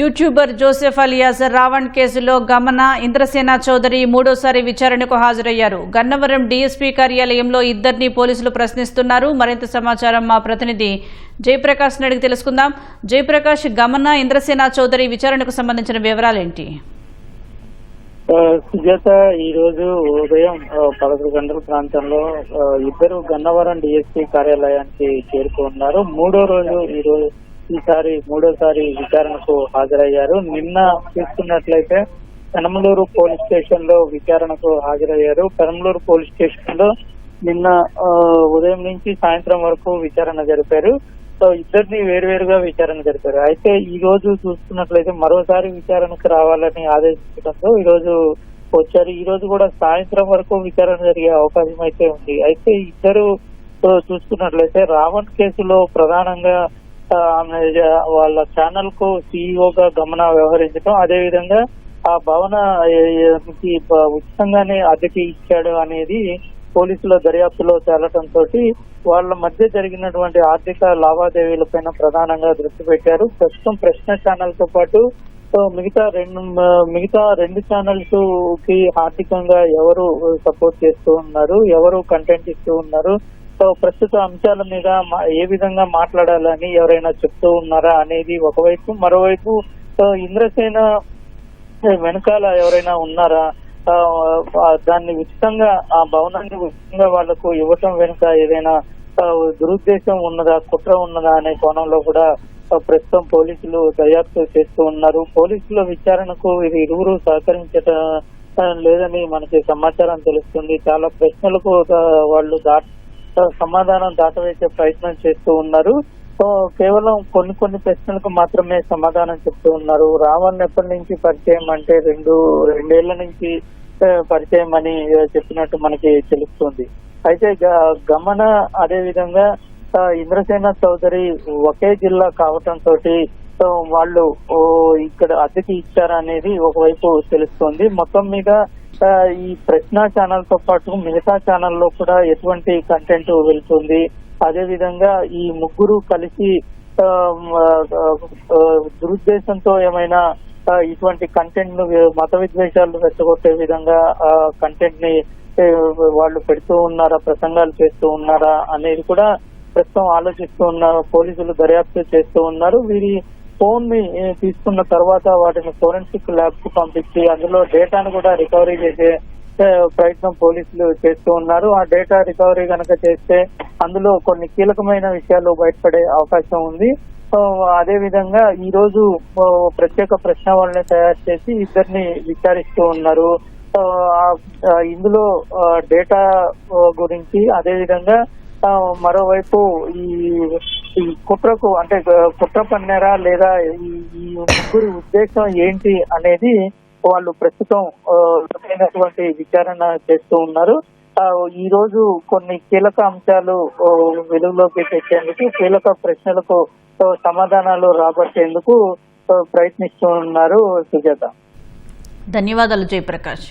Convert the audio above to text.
YouTuber Joseph alias Raavan కేసులో గమన ఇంద్రసేన చౌదరి మూడోసారి విచారణకు హాజరయ్యారు. గన్నవరం డీఎస్పీ కార్యాలయంలో ఇద్దరిని పోలీసులు ప్రశ్నిస్తున్నారు. మరింత సమాచారం మా ప్రతినిధి జయప్రకాష్ అడిగి తెలుసుకుందాం. జయప్రకాష్, గమన ఇంద్రసేన చౌదరి విచారణకు సంబంధించిన వివరాలేంటి? సుజాత, ఈ రోజు ఉదయం 11 గంటల ప్రాంతంలో ఇద్దరు గన్నవరం డిఎస్పీ కార్యాలయానికి చేరుకున్నారు. మూడోసారి విచారణకు హాజరయ్యారు. నిన్న చూసుకున్నట్లయితే పెనమలూరు పోలీస్ స్టేషన్ లో విచారణకు హాజరయ్యారు. పెనమలూరు పోలీస్ స్టేషన్ లో నిన్న ఉదయం నుంచి సాయంత్రం వరకు విచారణ జరిపారు. సో ఇద్దరిని వేరువేరుగా విచారణ జరిపారు. అయితే ఈ రోజు చూసుకున్నట్లయితే మరోసారి విచారణకు రావాలని ఆదేశించడంతో ఈ రోజు వచ్చారు. ఈ రోజు కూడా సాయంత్రం వరకు విచారణ జరిగే అవకాశం అయితే ఉంది. అయితే ఇద్దరు చూసుకున్నట్లయితే రావణ్ కేసులో ప్రధానంగా వాళ్ళ ఛానల్ కు సీఈఓగా గమన వ్యవహరించడం, అదే విధంగా ఆ భవన ఉచితంగానే అద్దెకి ఇచ్చాడు అనేది పోలీసుల దర్యాప్తులో తేలటంతో వాళ్ళ మధ్య జరిగినటువంటి ఆర్థిక లావాదేవీలపైన ప్రధానంగా దృష్టి పెట్టారు. ప్రస్తుతం ప్రశ్న ఛానల్ తో పాటు మిగతా రెండు ఛానల్స్ కి ఆర్థికంగా ఎవరు సపోర్ట్ చేస్తూ ఉన్నారు, ఎవరు కంటెంట్ ఇస్తూ ఉన్నారు, సో ప్రస్తుత అంశాల మీద ఏ విధంగా మాట్లాడాలని ఎవరైనా చెప్తూ ఉన్నారా అనేది ఒకవైపు, మరోవైపు ఇంద్రసేన వెనకాల ఎవరైనా ఉన్నారా, దాన్ని ఉచితంగా ఆ భవనాన్ని ఉచితంగా వాళ్లకు ఇవ్వటం వెనుక ఏదైనా దురుద్దేశం ఉన్నదా, కుట్ర ఉన్నదా అనే కోణంలో కూడా ప్రస్తుతం పోలీసులు దర్యాప్తు చేస్తూ ఉన్నారు. పోలీసుల విచారణకు ఇది ఇరువురు సహకరించడం లేదని మనకి సమాచారం తెలుస్తుంది. చాలా ప్రశ్నలకు వాళ్ళు సమాధానం దాటవేసే ప్రయత్నం చేస్తూ ఉన్నారు. సో కేవలం కొన్ని ప్రశ్నలకు మాత్రమే సమాధానం చెప్తూ ఉన్నారు. రావణ్ ఎప్పటి నుంచి పరిచయం అంటే రెండేళ్ల నుంచి పరిచయం అని చెప్పినట్టు మనకి తెలుస్తుంది. అయితే గమన అదే విధంగా ఇంద్రసేన చౌదరి ఒకే జిల్లా కావటంతో వాళ్ళు ఇక్కడ అద్దెకి ఇచ్చారనేది ఒకవైపు తెలుస్తుంది. మొత్తం మీద ఈ ప్రశ్న ఛానల్ తో పాటు మిగతా ఛానల్లో కూడా ఎటువంటి కంటెంట్ వెళ్తుంది, అదే విధంగా ఈ ముగ్గురు కలిసి దురుద్దేశంతో ఏమైనా ఇటువంటి కంటెంట్ ను మత విద్వేషాలు రెచ్చగొట్టే విధంగా కంటెంట్ ని వాళ్ళు పెడుతూ ఉన్నారా, ప్రసంగాలు చేస్తూ ఉన్నారా అనేది కూడా ప్రస్తుతం ఆలోచిస్తూ ఉన్నారు. పోలీసులు దర్యాప్తు చేస్తూ ఉన్నారు. వీరి ఫోన్ ని తీసుకున్న తర్వాత వాటిని ఫోరెన్సిక్ ల్యాబ్ కు పంపించి అందులో డేటాను కూడా రికవరీ చేసే ప్రయత్నం పోలీసులు చేస్తూ ఉన్నారు. ఆ డేటా రికవరీ కనుక చేస్తే అందులో కొన్ని కీలకమైన విషయాలు బయటపడే అవకాశం ఉంది. అదే విధంగా ఈ రోజు ప్రత్యేక ప్రశ్నావళిని తయారు చేసి ఇద్దరిని విచారిస్తూ ఉన్నారు. ఇందులో డేటా గురించి, అదే విధంగా మరోవైపు ఈ కుట్రకు అంటే కుట్ర పన్నారా లేదా ఈ ముగ్గురి ఉద్దేశం ఏంటి అనేది వాళ్ళు ప్రస్తుతం విచారణ చేస్తూ ఉన్నారు. ఈ రోజు కొన్ని కీలక అంశాలు వెలుగులోకి తెచ్చేందుకు, కీలక ప్రశ్నలకు సమాధానాలు రాబట్టేందుకు ప్రయత్నిస్తూ ఉన్నారు. సుజాత, ధన్యవాదాలు జయప్రకాష్.